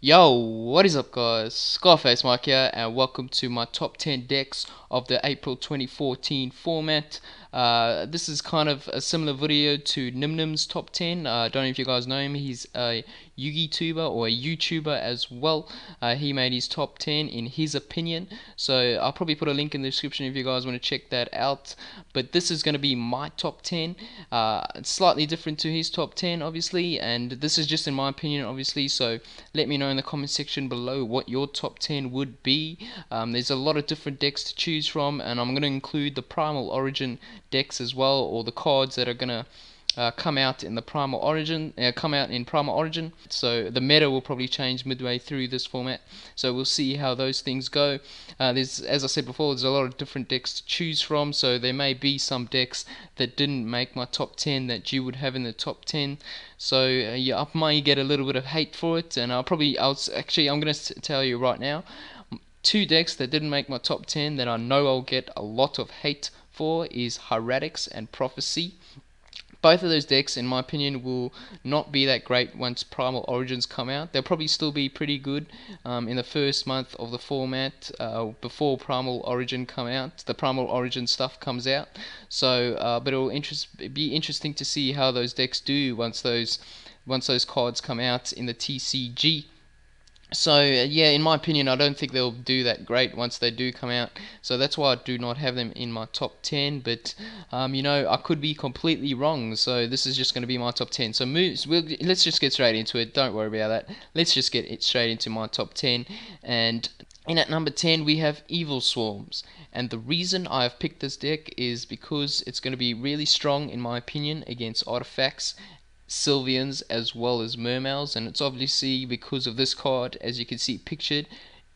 Yo, what is up guys? Scarface Mike here and welcome to my top 10 decks of the April 2014 format. This is kind of a similar video to Nimnim's top 10. I don't know if you guys know him. He's a YugiTuber or a YouTuber as well. He made his top 10 in his opinion. So I'll probably put a link in the description if you guys want to check that out. But this is going to be my top 10. It's slightly different to his top 10 obviously, and this is just in my opinion obviously. So let me know in the comment section below what your top 10 would be. There's a lot of different decks to choose from, and I'm going to include the Primal Origin decks as well, or the cards that are going to come out in the Primal Origin, Primal Origin. So the meta will probably change midway through this format. So we'll see how those things go. As I said before, there's a lot of different decks to choose from. So there may be some decks that didn't make my top 10 that you would have in the top 10. So yeah, I might get a little bit of hate for it, and I'm going to tell you right now, two decks that didn't make my top 10 that I know I'll get a lot of hate for is Heretics and Prophecy. Both of those decks, in my opinion, will not be that great once Primal Origins come out. They'll probably still be pretty good in the first month of the format before Primal Origin come out. The Primal Origin stuff comes out. So, but it'll be interesting to see how those decks do once those cards come out in the TCG. So yeah, in my opinion, I don't think they'll do that great once they do come out. So that's why I do not have them in my top 10. But I could be completely wrong. So this is just going to be my top 10. So let's just get straight into it. Don't worry about that. Let's just get it straight into my top 10. And in at number 10 we have Evil Swarms. And the reason I have picked this deck is because it's going to be really strong in my opinion against artifacts, Sylvians as well as Mermals, and it's obviously because of this card, as you can see pictured,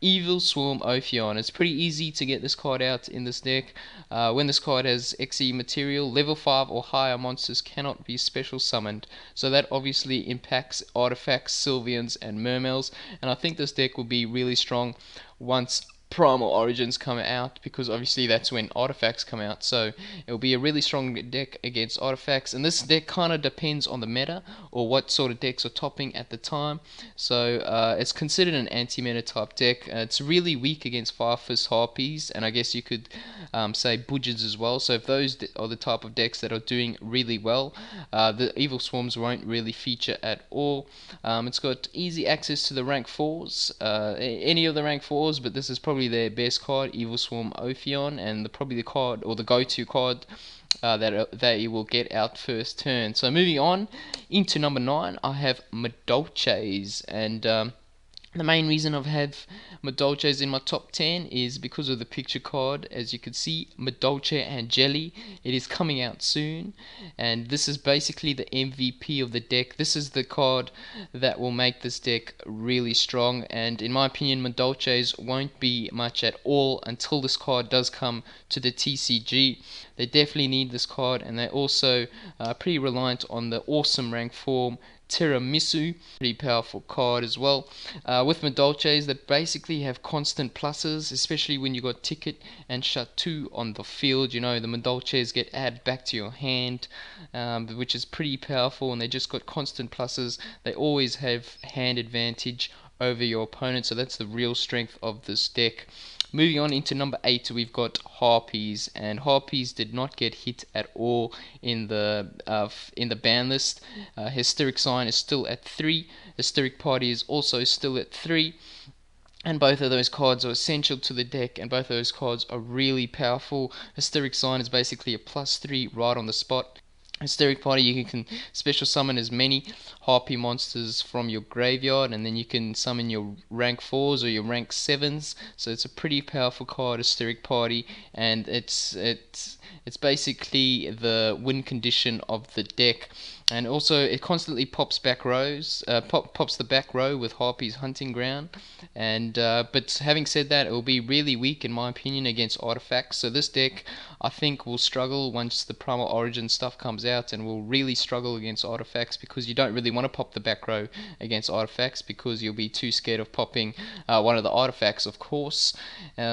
Evil Swarm Ophion. It's pretty easy to get this card out in this deck. When this card has XE material, level 5 or higher monsters cannot be special summoned, so that obviously impacts artifacts, Sylvians and Mermals, and I think this deck will be really strong once Primal Origins come out, because obviously that's when artifacts come out. So it'll be a really strong deck against artifacts, and this deck kind of depends on the meta or what sort of decks are topping at the time. So it's considered an anti-meta type deck. It's really weak against FIREFISTS, Harpies, and I guess you could say Budgets as well. So if those are the type of decks that are doing really well, the Evil Swarms won't really feature at all. It's got easy access to the rank 4s, any of the rank 4s, but this is probably their best card, Evil Swarm Ophion, and probably the card or the go-to card that you will get out first turn. So moving on into number 9, I have MADOLCHES, and the main reason I've had MADOLCHES in my top 10 is because of the picture card. As you can see, MADOLCHE and Jelly, it is coming out soon, and this is basically the MVP of the deck. This is the card that will make this deck really strong, and in my opinion MADOLCHES won't be much at all until this card does come to the TCG. They definitely need this card, and they're also pretty reliant on the awesome rank form Tiramisu, pretty powerful card as well. With MADOLCHES, they basically have constant pluses, especially when you got Ticket and Shut 2 on the field. You know, the MADOLCHES get added back to your hand, which is pretty powerful, and they just got constant pluses. They always have hand advantage over your opponent, so that's the real strength of this deck. Moving on into number 8, we've got Harpies, and Harpies did not get hit at all in the ban list. Hysteric Sign is still at 3. Hysteric Party is also still at 3. And both of those cards are essential to the deck, and both of those cards are really powerful. Hysteric Sign is basically a +3 right on the spot. Hysteric Party, you can special summon as many Harpy monsters from your graveyard, and then you can summon your rank 4s or your rank 7s. So it's a pretty powerful card, Hysteric Party, and it's basically the win condition of the deck. And also it constantly pops back rows, pops the back row with Harpy's Hunting Ground. And but having said that, it will be really weak in my opinion against artifacts. So this deck I think will struggle once the Primal Origin stuff comes out, and will really struggle against artifacts, because you don't really want to pop the back row against artifacts because you'll be too scared of popping one of the artifacts, of course.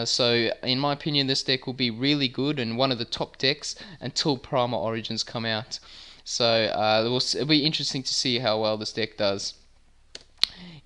So in my opinion, this deck will be really good and one of the top decks until Primal Origins come out. So it'll be interesting to see how well this deck does.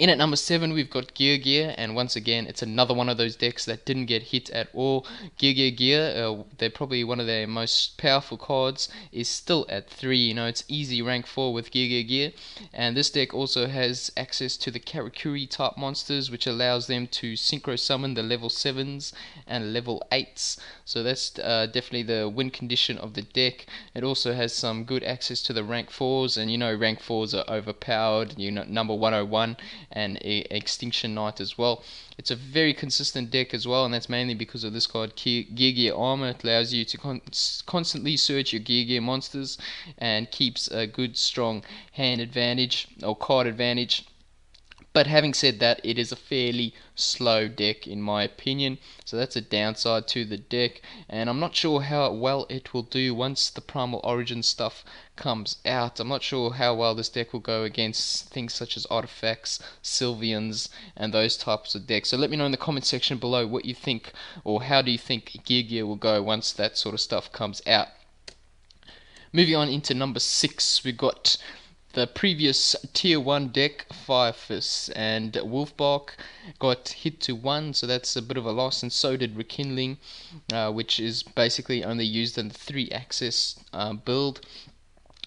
In at number 7 we've got Gear, and once again it's another one of those decks that didn't get hit at all. Gear, they're probably one of their most powerful cards, is still at 3. You know, it's easy rank 4 with Gear, and this deck also has access to the Karakuri type monsters, which allows them to synchro summon the level 7s and level 8s, so that's definitely the win condition of the deck. It also has some good access to the rank 4s, and you know rank 4s are overpowered, you know, number 101 and Extinction Knight as well. It's a very consistent deck as well, and that's mainly because of this card, Gear Armor. It allows you to constantly search your Gear monsters and keeps a good strong hand advantage or card advantage. But having said that, it is a fairly slow deck in my opinion, so that's a downside to the deck, and I'm not sure how well it will do once the Primal Origin stuff comes out. I'm not sure how well this deck will go against things such as artifacts, Sylvians, and those types of decks. So let me know in the comment section below what you think, or how do you think Gear will go once that sort of stuff comes out. Moving on into number 6, we got the previous tier 1 deck, FIREFISTS, and Wolfbark got hit to 1, so that's a bit of a loss, and so did Rekindling, which is basically only used in the 3-axis build.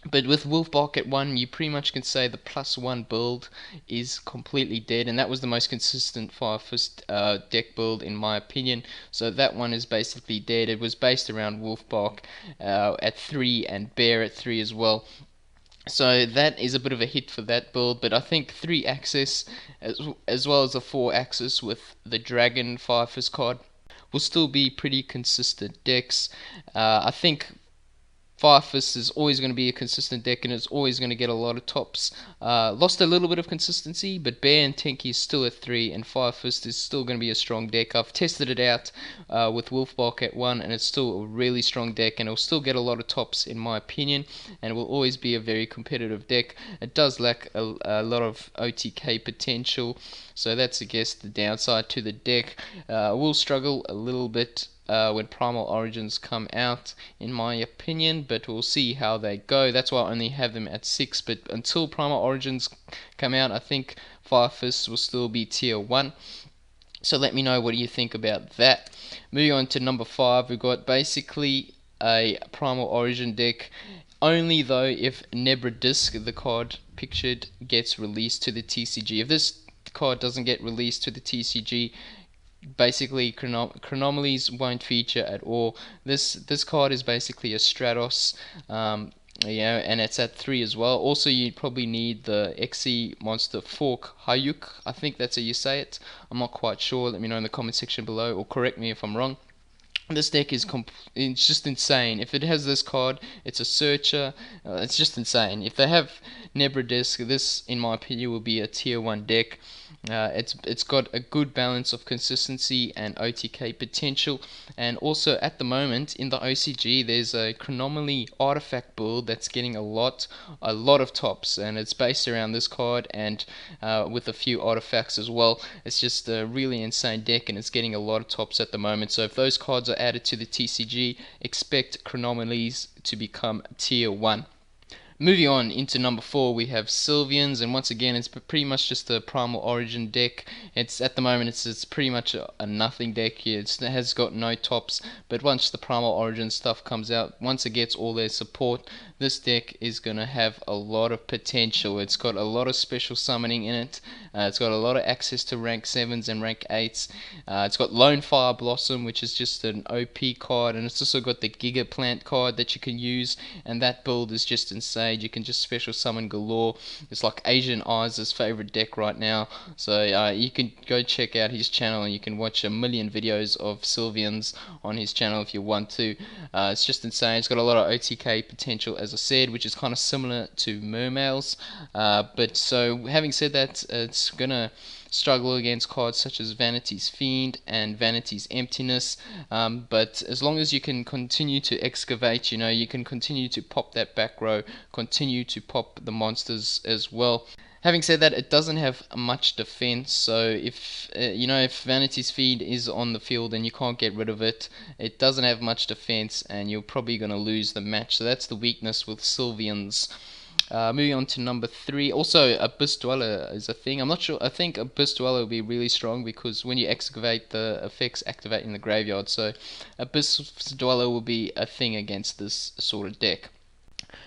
But with Wolfbark at 1, you pretty much can say the +1 build is completely dead, and that was the most consistent FIREFIST deck build in my opinion. So that one is basically dead. It was based around Wolfbark at 3 and Bear at 3 as well. So that is a bit of a hit for that build, but I think 3-axis as well as the 4-axis with the Dragon FIREFIST card will still be pretty consistent decks. I think FIREFIST is always going to be a consistent deck, and it's always going to get a lot of tops. Lost a little bit of consistency, but Bear and Tenki is still at 3, and FIREFIST is still going to be a strong deck. I've tested it out with Wolfbark at 1, and it's still a really strong deck, and it'll still get a lot of tops in my opinion, and it will always be a very competitive deck. It does lack a lot of OTK potential, so that's I guess the downside to the deck. Will struggle a little bit when Primal Origins come out in my opinion, but we'll see how they go. That's why I only have them at 6, but until Primal Origins come out, I think FIREFIST will still be tier 1. So let me know what you think about that. Moving on to number 5, we've got basically a Primal Origin deck, only though if Nebradisk, the card pictured, gets released to the TCG. If this card doesn't get released to the TCG, basically Chronomalies won't feature at all. This card is basically a Stratos, you know, and it's at 3 as well. Also, you'd probably need the XE monster Fork Hayuk. I think that's how you say it. I'm not quite sure. Let me know in the comment section below, or correct me if I'm wrong. This deck is it's just insane. If it has this card, it's a searcher. It's just insane. If they have Nebradisk, this, in my opinion, will be a tier 1 deck. It's got a good balance of consistency and OTK potential, and also at the moment in the OCG there's a Chronomaly artifact build that's getting a lot of tops, and it's based around this card and with a few artifacts as well. It's just a really insane deck, and it's getting a lot of tops at the moment. So if those cards are added to the TCG, expect Chronomalies to become tier 1. Moving on into number 4, we have Sylvians, and once again it's pretty much just a Primal Origin deck. It's at the moment it's pretty much a nothing deck here. It has got no tops, but once the Primal Origin stuff comes out, once it gets all their support, this deck is going to have a lot of potential. It's got a lot of special summoning in it. It's got a lot of access to rank 7s and rank 8s. It's got Lone Fire Blossom, which is just an OP card, and it's also got the Giga Plant card that you can use, and that build is just insane. You can just special summon galore. It's like Asian Eyes' favorite deck right now, so you can go check out his channel and you can watch a million videos of Sylvians on his channel if you want to. It's just insane. It's got a lot of OTK potential, as I said, which is kind of similar to Mermails, but so having said that, it's gonna struggle against cards such as Vanity's Fiend and Vanity's Emptiness, but as long as you can continue to excavate, you know, you can continue to pop that back row, continue to pop the monsters as well. Having said that, it doesn't have much defense, so if you know, if Vanity's Fiend is on the field and you can't get rid of it, it doesn't have much defense and you're probably going to lose the match. So that's the weakness with Sylvians. Moving on to number 3, also Abyss Dweller is a thing. I'm not sure. I think Abyss Dweller will be really strong because when you excavate, the effects activate in the graveyard. So Abyss Dweller will be a thing against this sort of deck.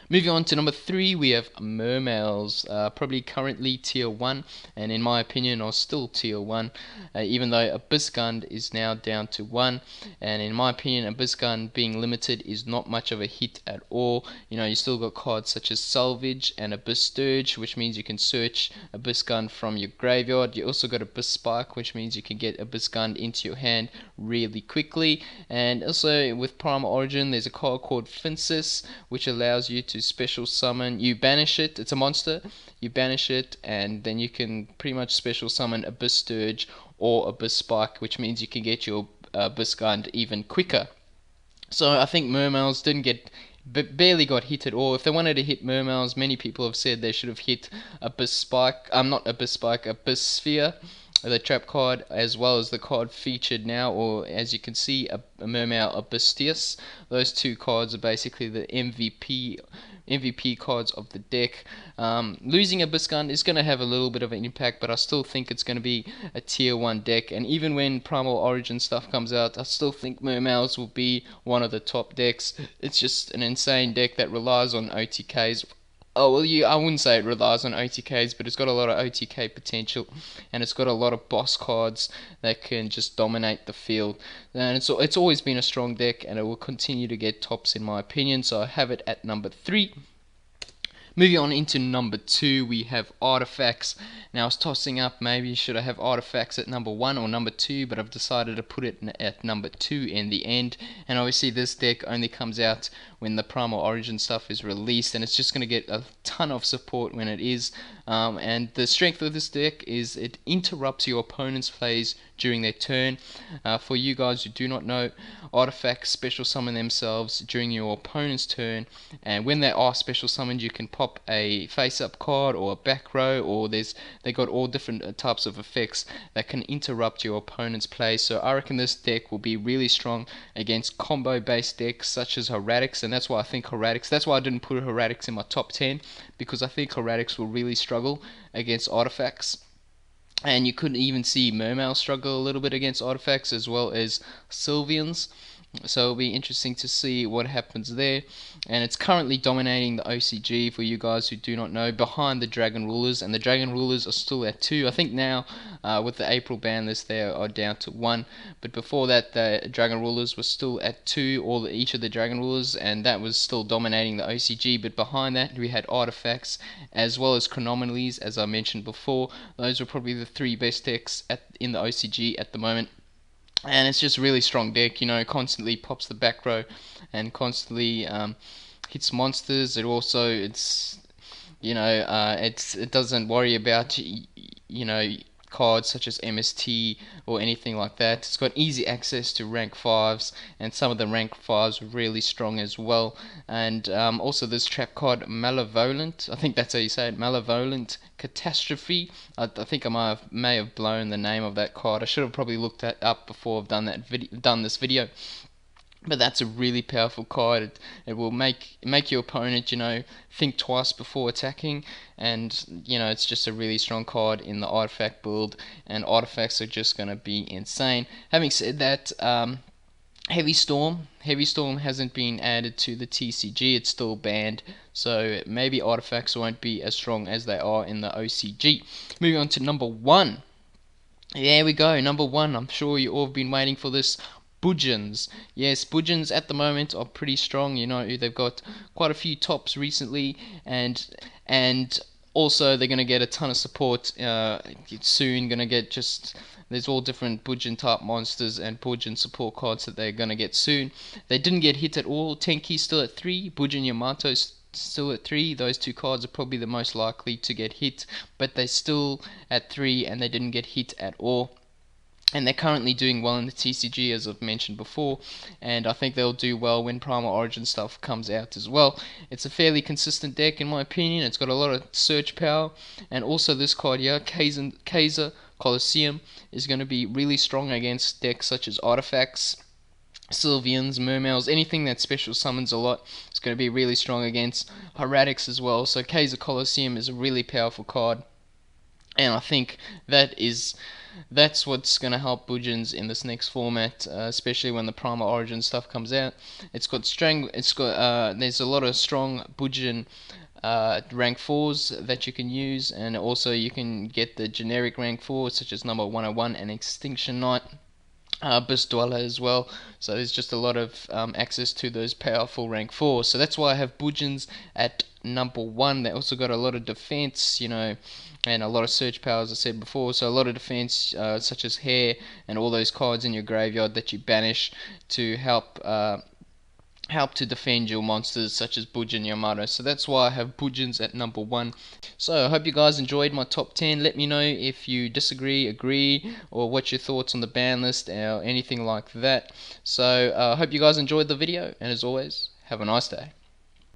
Moving on to number 3, we have Mermails, probably currently tier 1, and in my opinion are still tier 1, even though Abyssgund is now down to 1, and in my opinion Abyssgund being limited is not much of a hit at all. You know, you still got cards such as Salvage and Abyss Sturge, which means you can search Abyssgund from your graveyard. You also got Abyss Spike, which means you can get Abyssgund into your hand really quickly, and also with Primal Origin there's a card called Finsis, which allows you to special summon. You banish it, it's a monster, you banish it, and then you can pretty much special summon Abyss Sturge or Abyss Spike, which means you can get your Abyssgund even quicker. So I think Mermails didn't get barely got hit at all. If they wanted to hit Mermails, many people have said they should have hit Abyss Spike, not Abyss Spike, Abyss Sphere, the trap card, as well as the card featured now, or as you can see, a Mermail Abysstius. Those two cards are basically the MVP cards of the deck. Losing Abyssgund is going to have a little bit of an impact, but I still think it's going to be a tier 1 deck, and even when Primal Origin stuff comes out, I still think Mermails will be one of the top decks. It's just an insane deck that relies on OTKs. Oh, well, I wouldn't say it relies on OTKs, but it's got a lot of OTK potential, and it's got a lot of boss cards that can just dominate the field. And it's always been a strong deck, and it will continue to get tops in my opinion, so I have it at number 3. Moving on into number 2, we have Artifacts. Now I was tossing up, maybe should I have Artifacts at number 1 or number 2, but I've decided to put it at number 2 in the end. And obviously this deck only comes out when the Primal Origin stuff is released, and it's just going to get a ton of support when it is. And the strength of this deck is it interrupts your opponent's plays during their turn. For you guys who do not know, Artifacts special summon themselves during your opponent's turn, and when they are special summoned you can pop a face up card or a back row, or they got all different types of effects that can interrupt your opponent's play. So I reckon this deck will be really strong against combo based decks such as Heretics, and that's why I didn't put Heretics in my top 10, because I think Heretics will really struggle against Artifacts. And you could even see Mermail struggle a little bit against Artifacts, as well as Sylvians. So it'll be interesting to see what happens there. And it's currently dominating the OCG, for you guys who do not know, behind the Dragon Rulers, and the Dragon Rulers are still at 2. I think now with the April ban list they are down to 1, but before that the Dragon Rulers were still at 2, each of the Dragon Rulers, and that was still dominating the OCG. But behind that we had Artifacts as well as Chronomalies, as I mentioned before. Those were probably the 3 best decks in the OCG at the moment. And it's just a really strong deck, you know, constantly pops the back row and constantly hits monsters. It doesn't worry about, you know, cards such as MST or anything like that. It's got easy access to rank 5s, and some of the rank 5s are really strong as well. And also this trap card Malevolent, I think that's how you say it, Malevolent Catastrophe. I think I may have blown the name of that card. I should have probably looked that up before I've done this video. But that's a really powerful card. It will make your opponent, you know, think twice before attacking, and you know, it's just a really strong card in the artifact build, and artifacts are just going to be insane. Having said that, Heavy Storm hasn't been added to the TCG. It's still banned, so maybe artifacts won't be as strong as they are in the OCG. Moving on to number 1. There we go, number 1. I'm sure you all have been waiting for this. Budgeons. Yes, Budgeons at the moment are pretty strong. You know, they've got quite a few tops recently, and also they're going to get a ton of support soon. Going to get there's all different Budgeon type monsters and Budgeon support cards that they're going to get soon. They didn't get hit at all. Tenki's still at 3, Budgeon Yamato's still at 3. Those two cards are probably the most likely to get hit, but they're still at 3 and they didn't get hit at all. And they're currently doing well in the TCG, as I've mentioned before, and I think they'll do well when Primal Origin stuff comes out as well. It's a fairly consistent deck in my opinion. It's got a lot of search power, and also this card here, Kaiser Colosseum, is going to be really strong against decks such as Artifacts Sylvians, Mermails, anything that special summons a lot is going to be really strong against Hieratics as well. So Kaiser Colosseum is a really powerful card, and I think that's what's going to help Bujins in this next format, especially when the Primal Origin stuff comes out. It's got there's a lot of strong Bujin rank 4s that you can use, and also you can get the generic rank 4s such as number 101 and Extinction Knight. Abyss Dweller as well. So there's just a lot of access to those powerful rank 4s. So that's why I have Bujins at number 1. They also got a lot of defense, and a lot of search power, as I said before. So a lot of defense, such as Hair and all those cards in your graveyard that you banish to help to defend your monsters such as Bujin Yamato. So that's why I have Bujins at number 1. So I hope you guys enjoyed my top 10. Let me know if you disagree, agree, or what's your thoughts on the ban list or anything like that. So I hope you guys enjoyed the video, and as always, have a nice day.